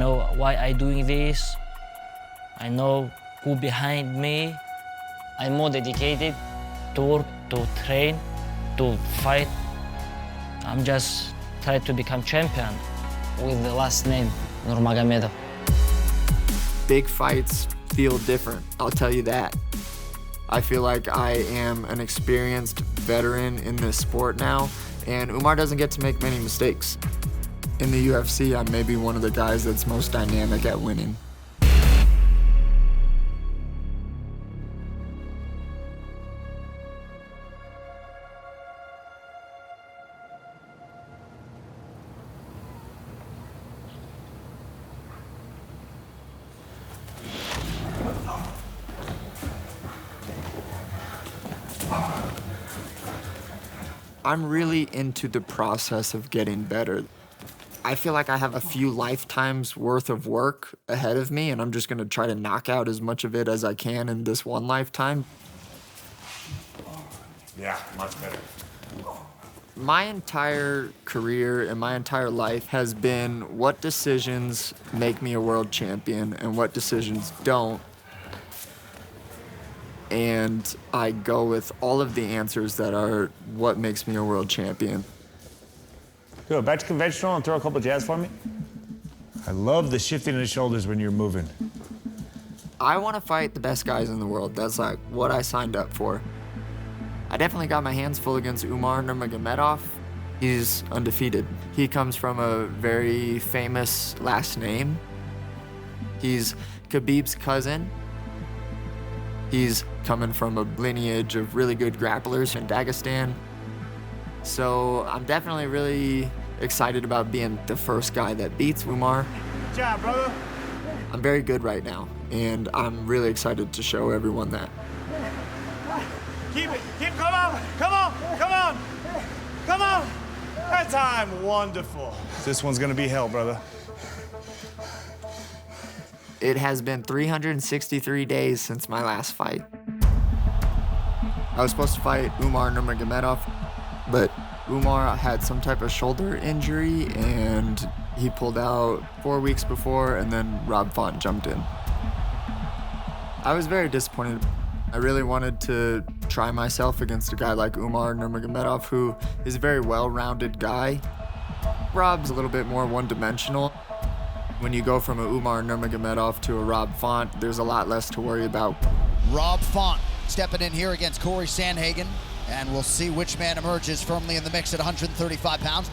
know why I doing this. I know who behind me. I'm more dedicated to work, to train, to fight. I'm just trying to become champion with the last name, Nurmagomedov. Big fights feel different, I'll tell you that. I feel like I am an experienced veteran in this sport now, and Umar doesn't get to make many mistakes. In the UFC, I'm maybe one of the guys that's most dynamic at winning. I'm really into the process of getting better. I feel like I have a few lifetimes worth of work ahead of me, and I'm just gonna try to knock out as much of it as I can in this one lifetime. Yeah, much better. My entire career and my entire life has been what decisions make me a world champion and what decisions don't. And I go with all of the answers that are what makes me a world champion. Go back to conventional and throw a couple jabs for me. I love the shifting of the shoulders when you're moving. I want to fight the best guys in the world. That's like what I signed up for. I definitely got my hands full against Umar Nurmagomedov. He's undefeated. He comes from a very famous last name. He's Khabib's cousin. He's coming from a lineage of really good grapplers in Dagestan. So I'm definitely really excited about being the first guy that beats Umar. Good job, brother. I'm very good right now, and I'm really excited to show everyone that. Keep it, come on, come on, come on, come on. That time, wonderful. This one's gonna be hell, brother. It has been 363 days since my last fight. I was supposed to fight Umar Nurmagomedov, but Umar had some type of shoulder injury and he pulled out 4 weeks before, and then Rob Font jumped in. I was very disappointed. I really wanted to try myself against a guy like Umar Nurmagomedov, who is a very well-rounded guy. Rob's a little bit more one-dimensional. When you go from a Umar Nurmagomedov to a Rob Font, there's a lot less to worry about. Rob Font stepping in here against Cory Sandhagen, and we'll see which man emerges firmly in the mix at 135 pounds.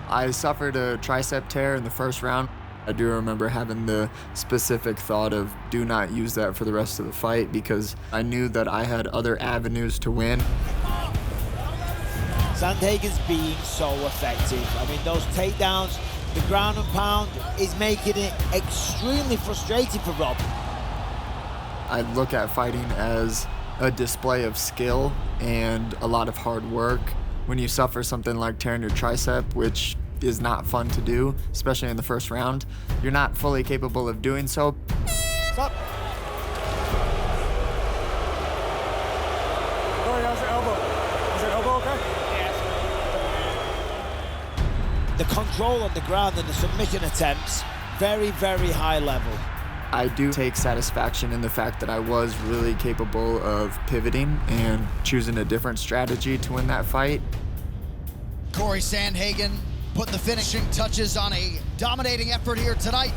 I suffered a tricep tear in the first round. I do remember having the specific thought of do not use that for the rest of the fight because I knew that I had other avenues to win. Sandhagen's being so effective. I mean, those takedowns, the ground and pound is making it extremely frustrating for Rob. I look at fighting as a display of skill and a lot of hard work. When you suffer something like tearing your tricep, which is not fun to do, especially in the first round, you're not fully capable of doing so. Stop. Cory, how's your elbow? Is your elbow okay? The control on the ground and the submission attempts, very, very high level. I do take satisfaction in the fact that I was really capable of pivoting and choosing a different strategy to win that fight. Cory Sandhagen putting the finishing touches on a dominating effort here tonight.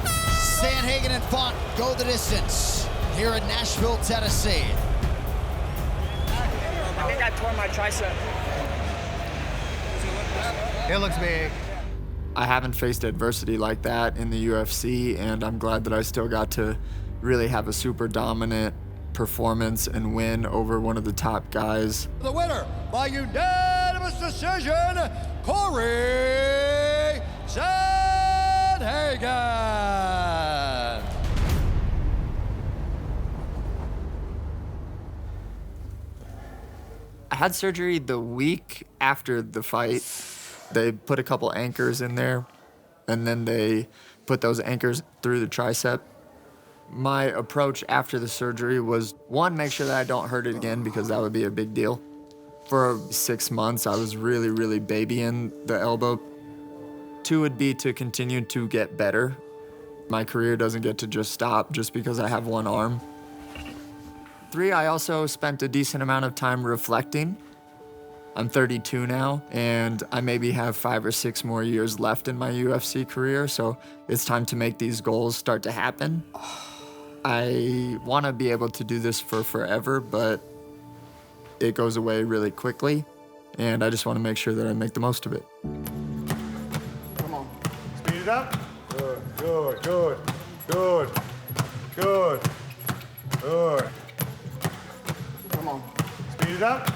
Sandhagen and Font go the distance here in Nashville, Tennessee. I think I tore my tricep. It looks big. I haven't faced adversity like that in the UFC, and I'm glad that I still got to really have a super dominant performance and win over one of the top guys. The winner by unanimous decision, Cory Sandhagen. I had surgery the week after the fight. They put a couple anchors in there, and then they put those anchors through the tricep. My approach after the surgery was, one, make sure that I don't hurt it again because that would be a big deal. For 6 months, I was really, really babying the elbow. 2 would be to continue to get better. My career doesn't get to just stop just because I have one arm. 3, I also spent a decent amount of time reflecting. I'm 32 now, and I maybe have 5 or 6 more years left in my UFC career, so it's time to make these goals start to happen. I want to be able to do this for forever, but it goes away really quickly, and I just want to make sure that I make the most of it. Come on. Speed it up. Good, good, good, good, good, good. Come on. Speed it up.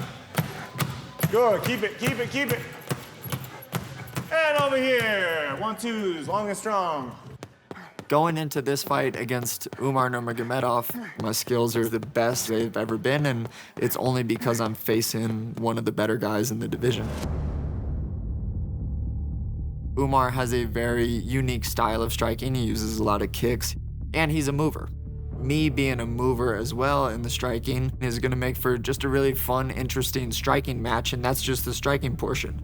Good, keep it, keep it, keep it. And over here, 1-2s, long and strong. Going into this fight against Umar Nurmagomedov, my skills are the best they've ever been, and it's only because I'm facing one of the better guys in the division. Umar has a very unique style of striking. He uses a lot of kicks, and he's a mover. Me being a mover as well in the striking is gonna make for just a really fun, interesting striking match, and that's just the striking portion.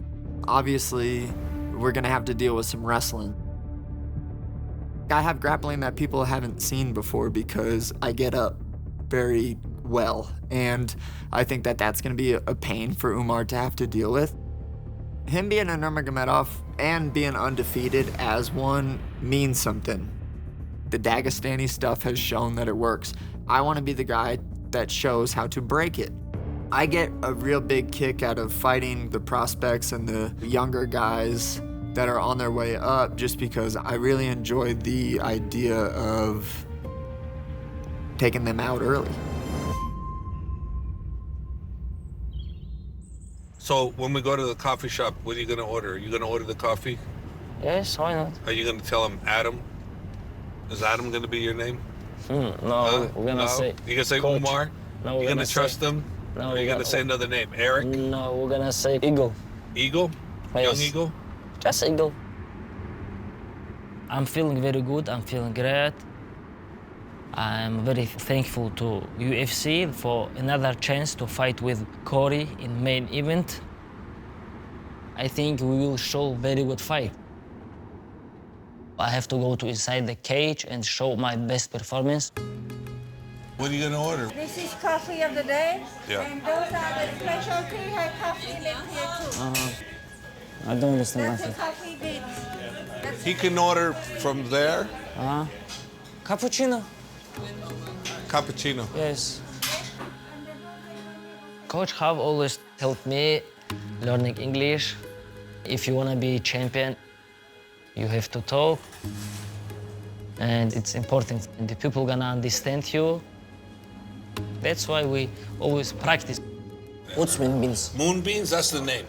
Obviously, we're gonna have to deal with some wrestling. I have grappling that people haven't seen before because I get up very well, and I think that that's gonna be a pain for Umar to have to deal with. Him being a Nurmagomedov and being undefeated as one means something. The Dagestani stuff has shown that it works. I want to be the guy that shows how to break it. I get a real big kick out of fighting the prospects and the younger guys that are on their way up just because I really enjoy the idea of taking them out early. So when we go to the coffee shop, what are you gonna order? Are you gonna order the coffee? Yes, why not? Are you gonna tell him Adam? Is Adam gonna be your name? No, we're gonna say. You gonna say Coach. Umar? No, you gonna trust him? No, Or you gonna say another name? Eric? No, we're gonna say Eagle. Eagle? Yes. Young Eagle? Just Eagle. I'm feeling very good. I'm feeling great. I'm very thankful to UFC for another chance to fight with Cory in main event. I think we will show very good fight. I have to go to inside the cage and show my best performance. What are you gonna order? This is coffee of the day. Yeah. And those are the specialty have coffee in here too. I don't understand That's a nothing. coffee beans. He can order from there. Cappuccino? Cappuccino. Yes. Coach have always helped me learning English. If you wanna be champion, you have to talk, and it's important. And the people gonna understand you. That's why we always practice. What's moon beans? Moon beans, that's the name.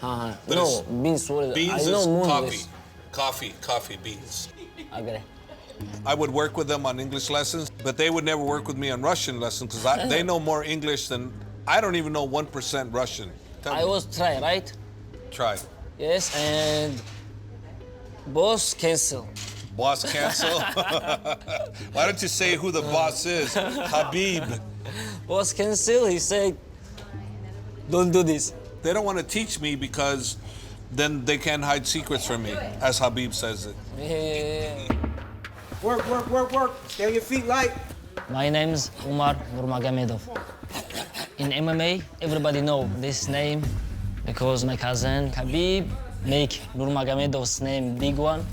But No, it's- beans, what is it? Beans I know is moon coffee. is. Coffee, beans. Okay. I would work with them on English lessons, but they would never work with me on Russian lessons because they know more English than, I don't even know 1% Russian. Tell I me. was try, right? Try. Yes, and boss cancel. Boss cancel? Why don't you say who the boss is? Habib. Boss cancel, he said, don't do this. They don't want to teach me because then they can't hide secrets from me, as Habib says it. Yeah. Work, work, work, work. Stay on your feet light. My name's Umar Nurmagomedov. In MMA, everybody know this name because my cousin Habib make Nurmagomedov's name big one.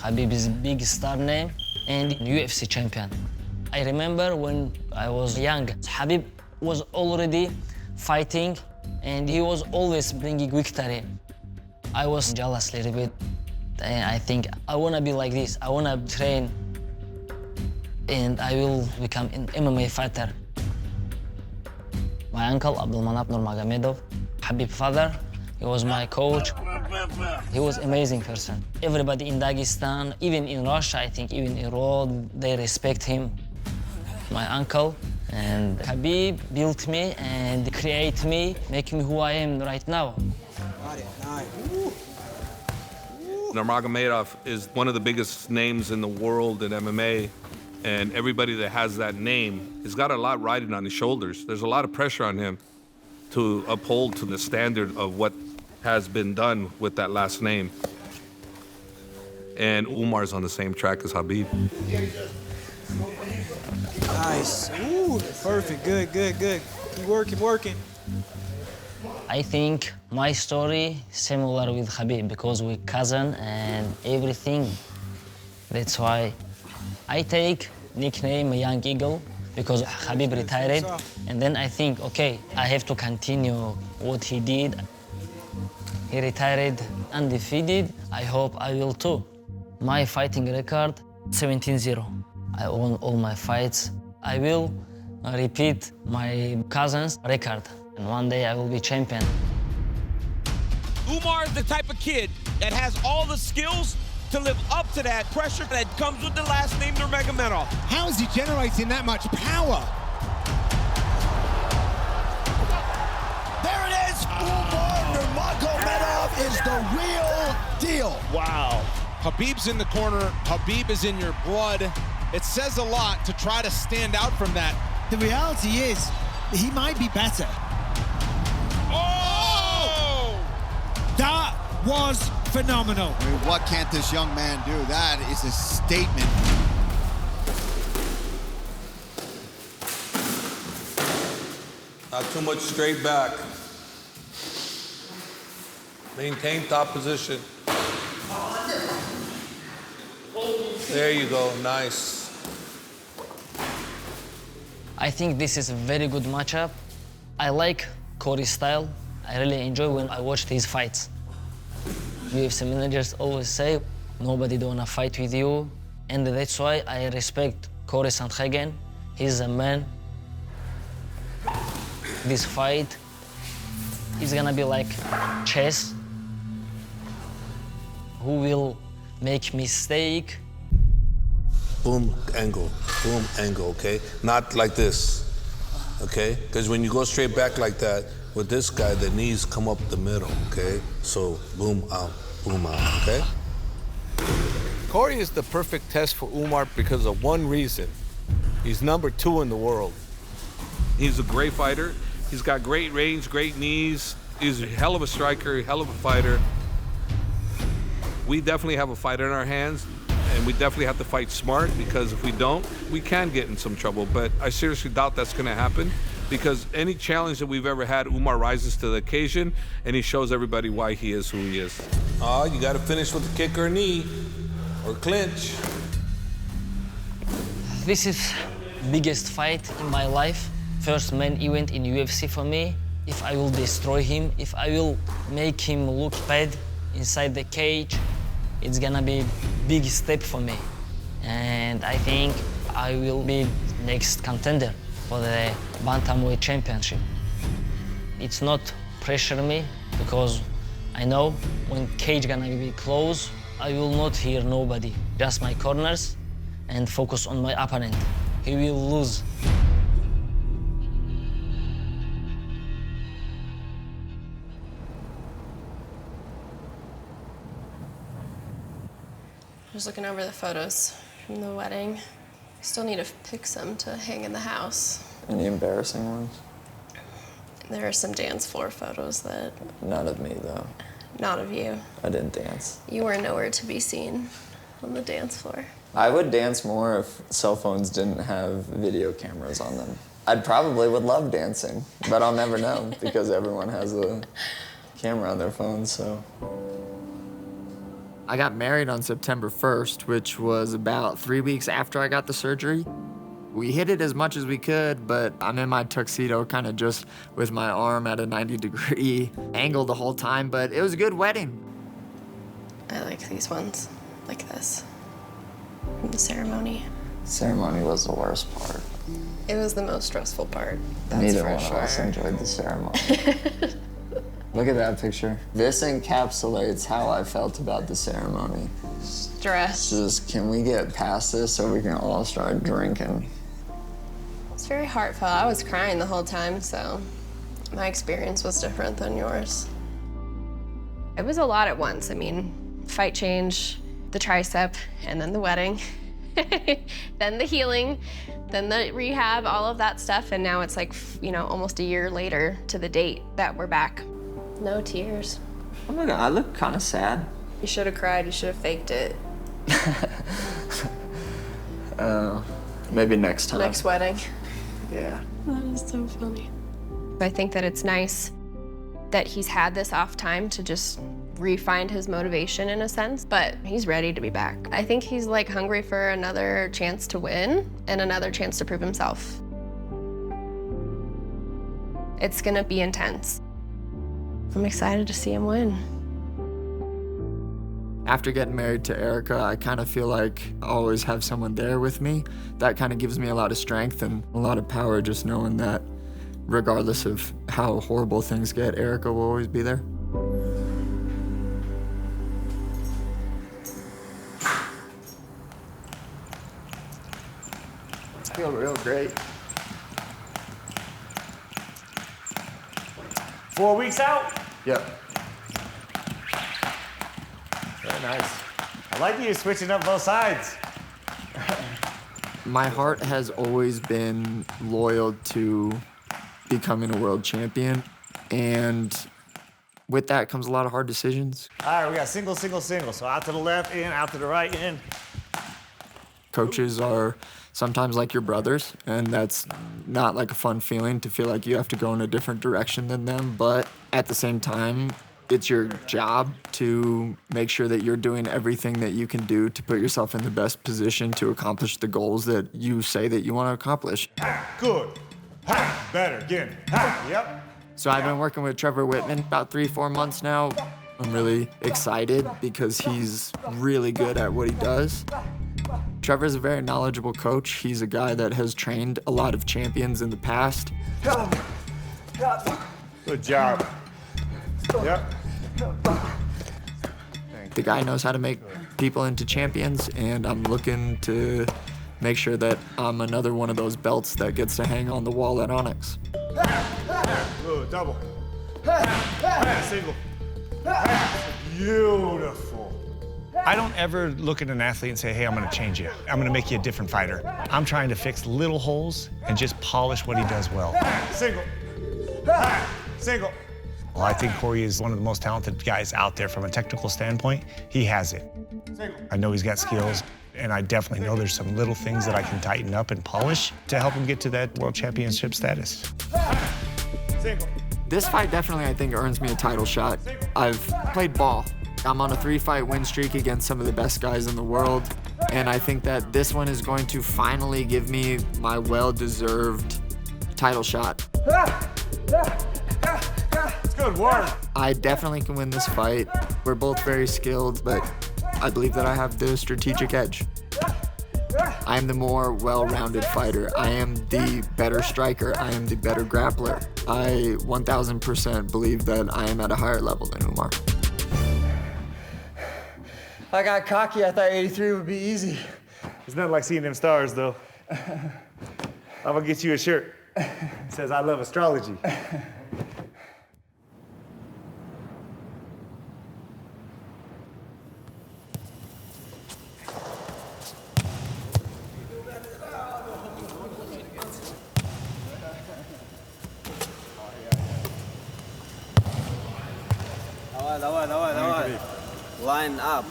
Habib is a big star name and UFC champion. I remember when I was young, Habib was already fighting and he was always bringing victory. I was jealous a little bit. And I think I wanna be like this. I wanna train and I will become an MMA fighter. My uncle, Abdulmanap Nurmagomedov, Habib's father, he was my coach. He was an amazing person. Everybody in Dagestan, even in Russia, I think, even in Rome, they respect him. My uncle and Habib built me and create me, make me who I am right now. Nurmagomedov is one of the biggest names in the world in MMA, and everybody that has that name has got a lot riding on his shoulders. There's a lot of pressure on him to uphold to the standard of what has been done with that last name. and Umar's on the same track as Khabib. Nice. Ooh, perfect. Good, good, good. Keep working, working. I think my story similar with Khabib because we're cousin and everything. That's why I take nickname Young Eagle because Khabib retired. And then I think, okay, I have to continue what he did. He retired undefeated. I hope I will too. My fighting record, 17-0. I won all my fights. I will repeat my cousin's record. And one day I will be champion. Umar is the type of kid that has all the skills to live up to that pressure that comes with the last name Nurmagomedov. How is he generating that much power? There it is! Umar Nurmagomedov is the real deal. Wow. Khabib's in the corner. Khabib is in your blood. It says a lot to try to stand out from that. The reality is, he might be better. Oh! That was phenomenal. I mean, what can't this young man do? That is a statement. Not too much straight back. Maintain top position. There you go, nice. I think this is a very good matchup. I like Cory's style. I really enjoy when I watch his fights. UFC managers always say, nobody don't wanna fight with you. And that's why I respect Cory Sandhagen. He's a man. This fight is gonna be like chess. Who will make mistake? Boom, angle, okay? Not like this, okay? Because when you go straight back like that, with this guy, the knees come up the middle, okay? So boom, out, okay? Cory is the perfect test for Umar because of one reason. He's #2 in the world. He's a great fighter. He's got great range, great knees. He's a hell of a striker, hell of a fighter. We definitely have a fight in our hands, and we definitely have to fight smart because if we don't, we can get in some trouble. But I seriously doubt that's gonna happen because any challenge that we've ever had, Umar rises to the occasion and he shows everybody why he is who he is. You gotta finish with a kick or a knee or clinch. This is biggest fight in my life. First main event in UFC for me. If I will destroy him, if I will make him look bad inside the cage, it's gonna be a big step for me. And I think I will be next contender for the Bantamweight Championship. It's not pressure me because I know when cage gonna be closed, I will not hear nobody, just my corners and focus on my opponent. He will lose. Just looking over the photos from the wedding. Still need to pick some to hang in the house. Any embarrassing ones? There are some dance floor photos that... None of me, though. Not of you. I didn't dance. You were nowhere to be seen on the dance floor. I would dance more if cell phones didn't have video cameras on them. I probably would love dancing, but I'll never know because everyone has a camera on their phone, so... I got married on September 1st, which was about 3 weeks after I got the surgery. We hit it as much as we could, but I'm in my tuxedo kind of just with my arm at a 90-degree angle the whole time, but it was a good wedding. I like these ones, like this, from the ceremony. Ceremony was the worst part. It was the most stressful part, that's Neither for one sure. of us enjoyed the ceremony. Look at that picture. This encapsulates how I felt about the ceremony. Stress. Just, can we get past this so we can all start drinking? It's very heartfelt. I was crying the whole time, so my experience was different than yours. It was a lot at once. I mean, fight change, the tricep, and then the wedding, then the healing, then the rehab, all of that stuff, and now it's like, you know, almost a year later to the date that we're back. No tears. Oh my God, I look kind of sad. You should have cried, you should have faked it. Maybe next time. Next wedding. Yeah. That is so funny. I think that it's nice that he's had this off time to just re-find his motivation in a sense, but he's ready to be back. I think he's like hungry for another chance to win and another chance to prove himself. It's gonna be intense. I'm excited to see him win. After getting married to Erica, I kind of feel like I always have someone there with me. That kind of gives me a lot of strength and a lot of power, just knowing that regardless of how horrible things get, Erica will always be there. I feel real great. 4 weeks out? Yep. Very nice. I like you switching up both sides. My heart has always been loyal to becoming a world champion, and with that comes a lot of hard decisions. All right, we got single, single, single. So out to the left, in, out to the right, in. Coaches are sometimes like your brothers, and that's not like a fun feeling to feel like you have to go in a different direction than them, but at the same time, it's your job to make sure that you're doing everything that you can do to put yourself in the best position to accomplish the goals that you say that you want to accomplish. Good. Better, again. Yep. So I've been working with Trevor Whitman about 3-4 months now. I'm really excited because he's really good at what he does. Trevor's a very knowledgeable coach. He's a guy that has trained a lot of champions in the past. Good job. Yep. The guy knows how to make people into champions, and I'm looking to make sure that I'm another one of those belts that gets to hang on the wall at Onyx. Good, double. Single. Beautiful. I don't ever look at an athlete and say, hey, I'm gonna change you. I'm gonna make you a different fighter. I'm trying to fix little holes and just polish what he does well. Single. Single. Well, I think Cory is one of the most talented guys out there from a technical standpoint. He has it. I know he's got skills, and I definitely know there's some little things that I can tighten up and polish to help him get to that world championship status. Single. This fight definitely, I think, earns me a title shot. I've played ball. I'm on a 3-fight win streak against some of the best guys in the world, and I think that this one is going to finally give me my well-deserved title shot. It's good work. I definitely can win this fight. We're both very skilled, but I believe that I have the strategic edge. I am the more well-rounded fighter. I am the better striker. I am the better grappler. I 1000% believe that I am at a higher level than Umar. I got cocky. I thought 83 would be easy. It's nothing like seeing them stars, though. I'm gonna get you a shirt. It says, I love astrology. давай. Line up.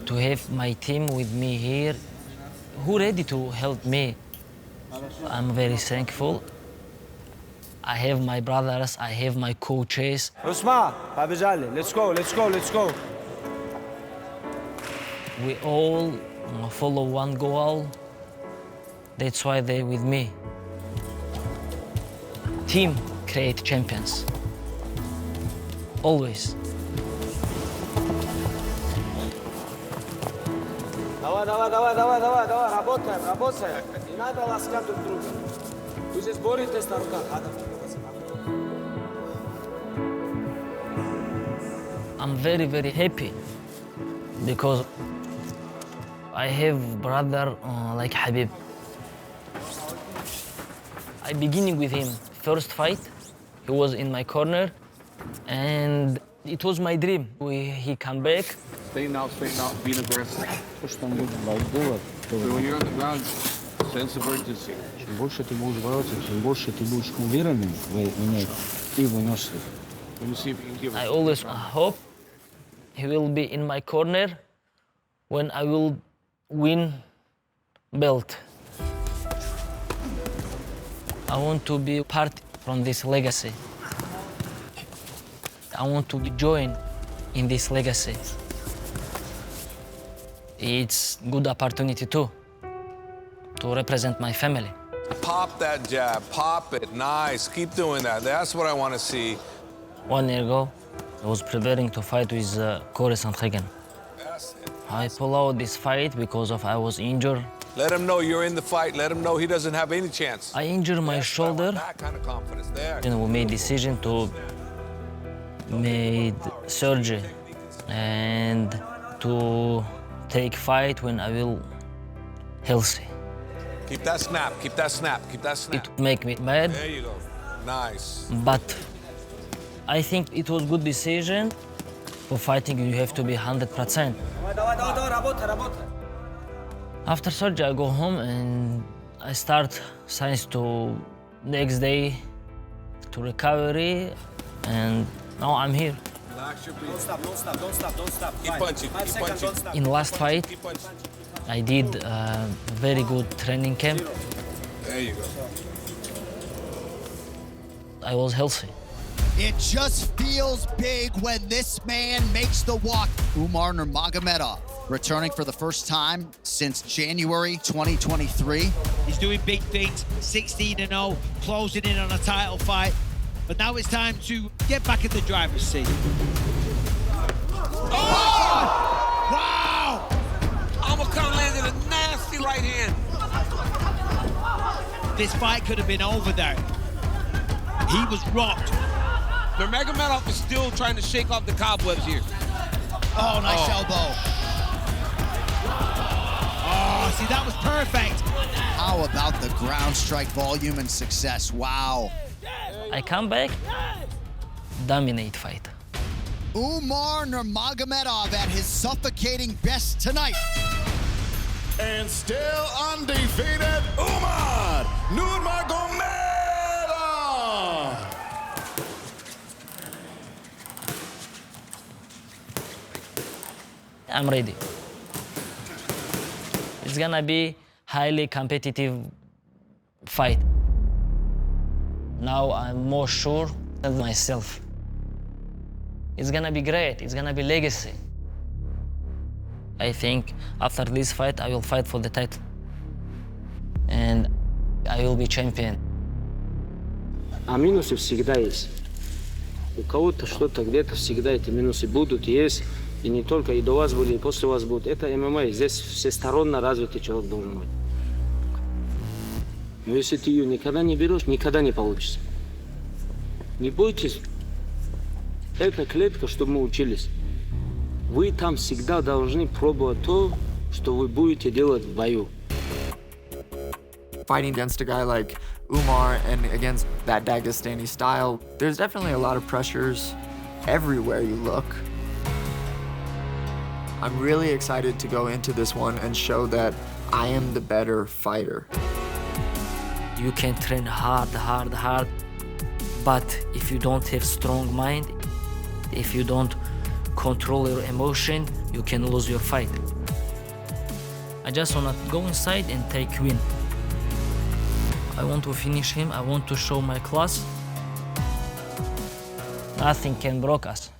To have my team with me here, who ready to help me, I'm very thankful. I have my brothers, I have my coaches. Usma, побежали. Let's go, let's go, let's go. We all follow one goal. That's why they're with me. Team create champions. Always. Давай, работаем. Не надо ласкать друг друга. Вы здесь боретесь на руках. I'm very, very happy because I have brother like Habib. I beginning with him. First fight, he was in my corner, and it was my dream. He come back. Straighten out, being aggressive. Push them like bullet. When you're on the ground, sense of urgency. Чем больше ты будешь бороться, чем больше ты будешь уверенным в ней, ты выносишь. I always hope He will be in my corner when I will win belt. I want to be part from this legacy. I want to join in this legacy. It's good opportunity too, to represent my family. Pop that jab, pop it, nice. Keep doing that. That's what I want to see. 1 year ago, I was preparing to fight with Cory Sandhagen. I pulled out this fight because I was injured. Let him know you're in the fight. Let him know he doesn't have any chance. I injured my shoulder. That kind of confidence there. And we made decision to make surgery and to take fight when I will healthy. Keep that snap, keep that snap, keep that snap. It make me mad. There you go. Nice. But I think it was good decision. For fighting, you have to be 100%. After surgery, I go home and I start science to next day to recovery, and now I'm here. Don't stop, don't stop, don't stop, don't stop. Keep punching, keep punching. In last fight, I did a very good training camp. There you go. I was healthy. It just feels big when this man makes the walk. Umar Nurmagomedov, returning for the first time since January 2023. He's doing big things, 16-0, closing in on a title fight. But now it's time to get back in the driver's seat. Oh! Wow! Uppercut landed a nasty right hand. This fight could have been over there. He was rocked. Nurmagomedov is still trying to shake off the cobwebs here. Oh, nice elbow. Oh, see, that was perfect. How about the ground strike volume and success? Wow. I come back, dominate fight. Umar Nurmagomedov at his suffocating best tonight. And still undefeated, Umar Nurmagomedov! I'm ready. It's gonna be highly competitive fight. Now I'm more sure of myself. It's gonna be great, it's gonna be legacy. I think after this fight, I will fight for the title. And I will be champion. А минусы всегда есть. У кого-то что-то где-то всегда эти минусы будут, есть. И не только и до вас были, и после вас будут. Это ММА. Здесь всесторонне развитый человек должен быть. Но если ты ее никогда не берешь, никогда не получится. Не бойтесь. Это клетка, чтобы мы учились. Вы там всегда должны пробовать то, что вы будете делать в бою. Fighting against a guy like Umar and against that Dagestani style, there's definitely a lot of pressures everywhere you look. I'm really excited to go into this one and show that I am the better fighter. You can train hard, but if you don't have strong mind, if you don't control your emotion, you can lose your fight. I just wanna go inside and take win. I want to finish him, I want to show my class. Nothing can block us.